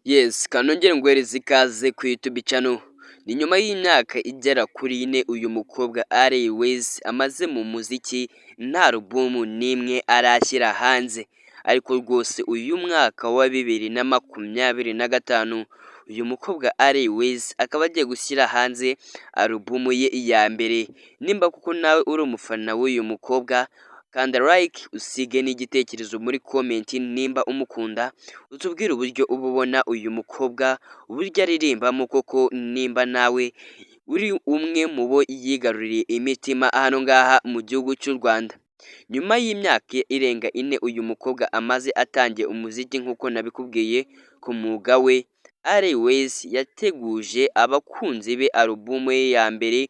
Yes, kanongere nguhereze ikaze ku YouTube channel. Ni nyuma y'imyaka igera kuri 4 uyu mukobwa Airways amaze mu muziki nta album n'imwe arashyira hanze. Ariko rwose uyu mwaka wa 2025 uyu mukobwa Airways akaba agiye gushyira hanze album ye ya mbere. Nimba kuko nawe uri umufana w'uyu mukobwa kanda like usige n'igitekerezo muri comment nimba umukunda utubwire uburyo uba ubona uyu mukobwa uburyo aririmbamo koko nimba nawe uri umwe mu bo yigaruriye imitima hano ngaha mu gihugu cy'u Rwanda. Nyuma y'imyaka irenga 4 uyu mukobwa amaze atangiye umuziki nk'uko nabikubwiye ku mwuga we, Airways yateguje abakunzi be album ye ya mbere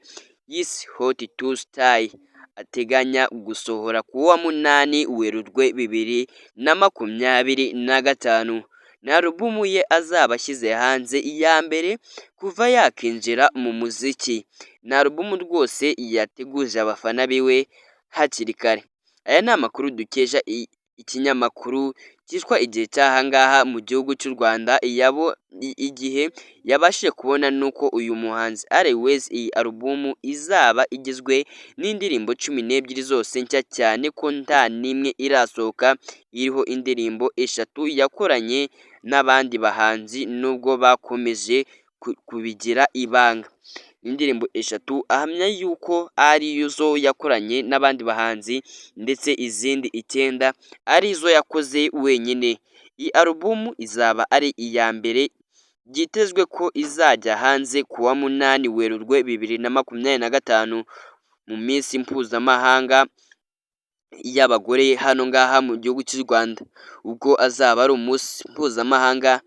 yise Hot to Stay ateganya gusohora ku wa 8 Werurwe 2025. Ni album ye azaba ashyize hanze iya mbere kuva yakinjira mu muziki. Ni album rwose yateguje abafana biwe hakiri kare. Aya ni amakuru dukesha ikinyamakuru cyitwa Igihe cy'ahangaha mu gihugu cy'u Rwanda. Igihe yabashije kubona nuko uyu muhanzi Airways iyi album izaba igizwe n'indirimbo 12 zose nshya cyane ko nta nimwe irasohoka iriho indirimbo 3 yakoranye n'abandi bahanzi nubwo bakomeje kubigira ibanga. Indirimbo 3 ahamya yuko ari zo yakoranye n'abandi bahanzi ndetse izindi 9 ari zo yakoze wenyine. Iyi album izaba ari iya mbere byitezwe ko izajya hanze ku wa 8 Werurwe 2025 mu minsi mpuzamahanga y'abagore hano ngaha mu gihugu cy'u Rwanda. Ubwo azaba ari umunsi mpuzamahanga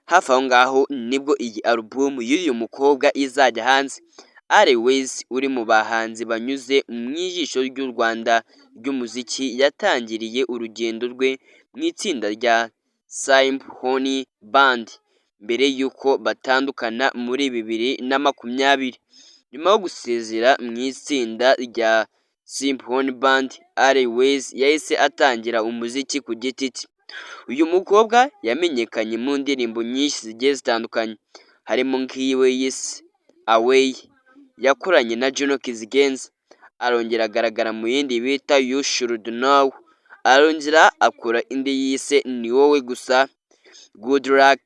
hafi aho ngaho nibwo iyi album y'uyu mukobwa izajya hanze. Airways uri mu bahanzi banyuze mu ijisho ry'u Rwanda ry'umuziki yatangiriye urugendo rwe mu itsinda rya Symphony Band mbere y'uko batandukana muri 2020. Nyuma yo gusezera mu itsinda rya Symphony Band, Airways yahise atangira umuziki ku giti cye. Uyu mukobwa yamenyekanye mu ndirimbo nyinshi zigiye zitandukanye harimo nk'iyiwe yise Away yakoranye na Juno Kizigenza, arongera agaragara mu yindi bita You Should Know, arongera akora indi yise Ni wowe gusa, Good Luck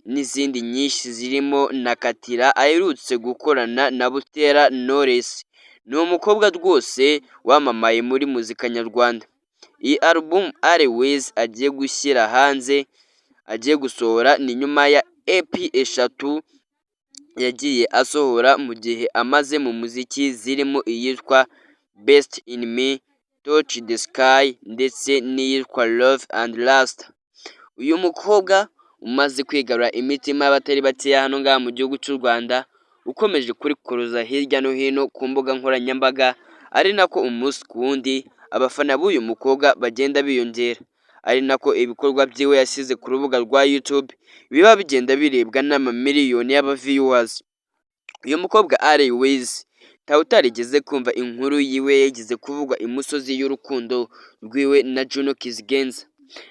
n'izindi nyinshi zirimo na Katira aherutse gukorana na Butera Knowless. Ni umukobwa rwose wamamaye muri muzika nyarwanda. Iyi album Airways agiye gushyira hanze agiye gusohora ni nyuma ya EP 3 yagiye asohora mu gihe amaze mu muziki zirimo iyitwa Best in Me, Touch the Sky ndetse n'iyitwa Love and Lust. Uyu mukobwa umaze kwigarura imitima y'abatari bakeya hano ngaha mu gihugu cy'u Rwanda, ukomeje kurikuruza hirya no hino ku mbuga nkoranyambaga, ari nako umunsi ku wundi abafana b'uyu mukobwa bagenda biyongera, ari nako ibikorwa byiwe yashyize ku rubuga rwa YouTube biba bigenda birebwa n'amamiliyoni y'aba-viewers. Uyu mukobwa Airways ntawe utarigeze kumva inkuru yiwe yagize kuvugwa imusozi y'urukundo rwiwe na Juno Kizigenza.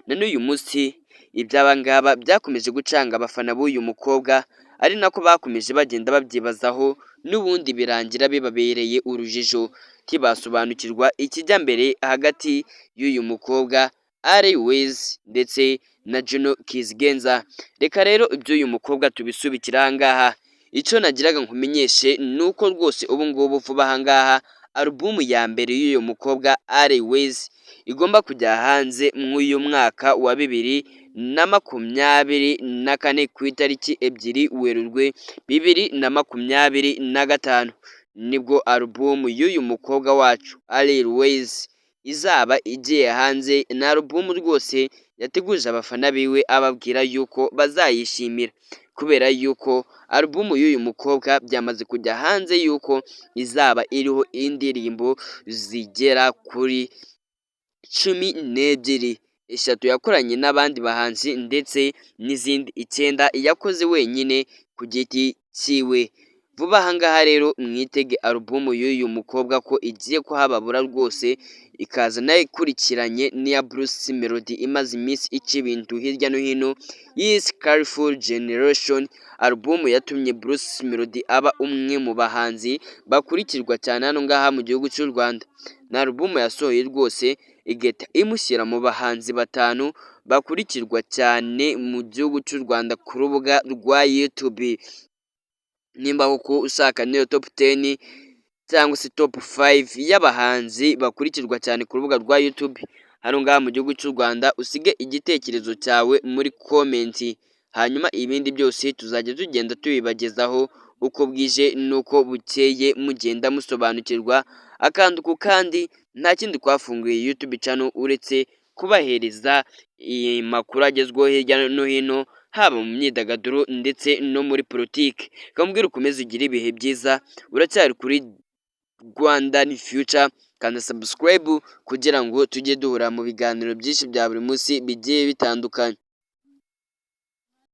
Na n'uyu munsi iby'aba ngaba byakomeje gucanga abafana b'uyu mukobwa, ari nako bakomeje bagenda babyibazaho n'ubundi birangira bibabereye urujijo tibasobanukirwa ikijya mbere hagati y'uyu mukobwa Airways ndetse na Juno Kizigenza. Reka rero iby'uyu mukobwa tubisubikira aha ngaha. Icyo nagiraga nkumenyeshe nuko rwose ubu ngubu vuba aha ngaha album ya mbere y'uyu mukobwa Airways igomba kujya hanze mw'uyu mwaka wa 2024 ku itariki 2 Werurwe 2025 nibwo album y'uyu mukobwa wacu Airways izaba igiye hanze. Na album rwose yateguje abafana biwe ababwira yuko bazayishimira kubera yuko album y'uyu mukobwa byamaze kujya hanze yuko izaba iriho indirimbo zigera kuri 12, 3 yakoranye n'abandi bahanzi ndetse n'izindi 9 yakoze wenyine ku giti cyiwe. Vuba aha ngaha rero mwitege album y'uyu mukobwa ko igiye kuhababura rwose, ikaza nayo ikurikiranye n'iya Bruce Melody imaze iminsi ica ibintu hirya no hino yise Careful Generation, alubumu yatumye Bruce Melody aba umwe mu bahanzi bakurikirwa cyane hano ngaha mu gihugu cy'u Rwanda. Ni alubumu yasohoye rwose igahita imushyira mu bahanzi batanu bakurikirwa cyane mu gihugu cy'u Rwanda ku rubuga rwa YouTube. Nimba koko ushaka niyo top 10 cyangwa se top 5 y'abahanzi bakurikirwa cyane ku rubuga rwa YouTube hano ngaha mu gihugu cy'u Rwanda, usige igitekerezo cyawe muri komenti, hanyuma ibindi byose tuzajya tugenda tubibagezaho uko bwije n'uko bukeye, mugenda musobanukirwa akantu ku kandi. Nta kindi twafunguye YouTube channel uretse kubahereza iyi makuru agezweho hirya no hino, haba mu myidagaduro ndetse no muri politiki. Kamubwira ukomeze ugire ibihe byiza, uracyari kuri Rwandan Future, kanda subscribe kugira ngo tujye duhura mu biganiro byinshi bya buri munsi bigiye bitandukanye.